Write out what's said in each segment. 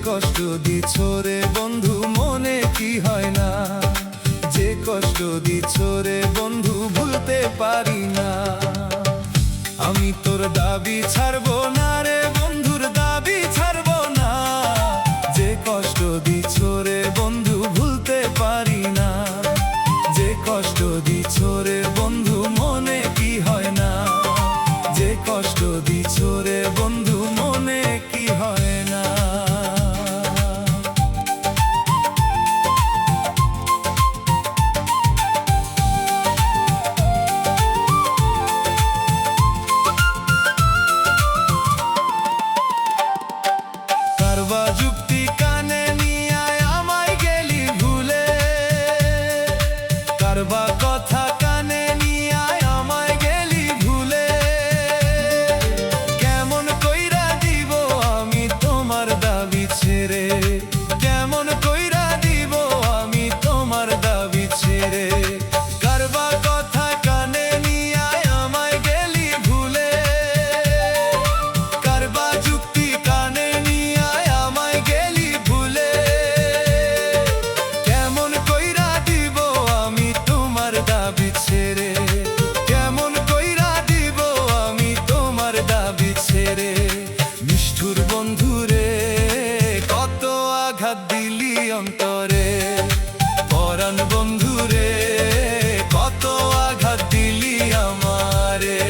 কষ্ট দিছ রে বন্ধু মনে কি হয় না, যে কষ্ট দিছ রে বন্ধু ভুলতে পারি না। আমি তোর দাবি ছাড়বো না রে বন্ধুর দাবি ছাড়বো না, যে কষ্ট দিছ রে বন্ধু ভুলতে পারি না। যে কষ্ট দিছ রে বন্ধু মনে কি হয় না, যে কষ্ট দিছ রে বন্ধু মনে কি হয় না। কারবা যুক্তি কানে নিয়ে আমায় গেলি ভুলে, কারবা কথা কানে নিয়ে আমায় গেলি ভুলে। কেমন কইরা দিব আমি তোমার দাবি ছেড়ে, কেমন কইরা দিব আমি তোমার দাবি ছেড়ে। কারবা কথা কানে নিয়ে আমায় গেলি ভুলে, কারবা যুক্তি কানে নিয়ে আমায় গেলি ভুলে। কেমন কইরা দিব আমি তোমার দাবি ছেড়ে, কেমন কইরা দিব আমি তোমার দাবি ছেড়ে। নিষ্ঠুর বন্ধুরে কত আঘাত দিলি অন্তরে, পরাণ বন্ধুরে কত আঘাত দিলি আমারে।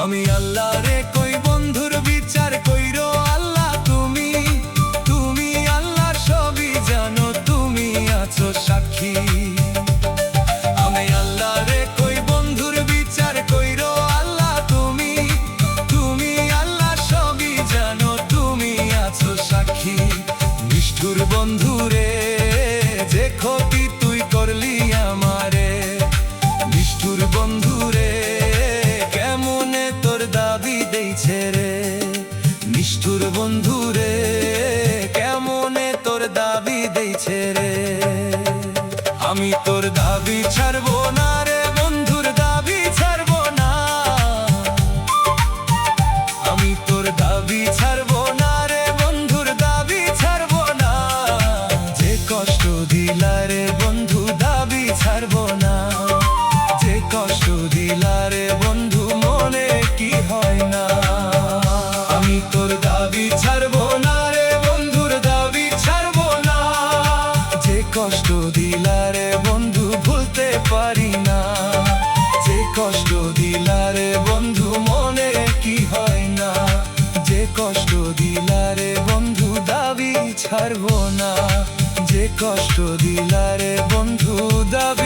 আমি আল্লাহ রে কই বন্ধুর বিচার কইরো আল্লাহ তুমি, তুমি আল্লাহ সবই জানো তুমি আছো সাক্ষী। আমি আল্লাহ রে কই বন্ধুর বিচার কইরো আল্লাহ তুমি, তুমি আল্লাহ সবই জানো তুমি আছো সাক্ষী। নিষ্ঠুর বন্ধুরে যে ক্ষতি তুই করলি আমারে, নিষ্ঠুর বন্ধুরে কেমনে তোর দাবি দেইছে রে। নিষ্ঠুর বন্ধুরে কেমনে তোর দাবি দেইছে রে। আমি তোর দাবি ছাড়বো না রে বন্ধুর দাবি ছাড়বো না, আমি তোর দাবি ছাড়বো না রে বন্ধুর দাবি ছাড়বো না। যে কষ্ট দিলা রে বন্ধু দাবি ছাড়বো না, যে কষ্ট দিলা রে বন্ধু মনে কি হয় না। আমি তোর দাবি ছাড়বো না রে বন্ধুর দাবি ছাড়বো না, যে কষ্ট দিলা রে বন্ধু ভুলতে পারি না। যে কষ্ট দিলা রে বন্ধু মনে কি হয় না, যে কষ্ট দিলা রে বন্ধু দাবি ছাড়বো না, যে কষ্ট দিলা রে বন্ধু দাবি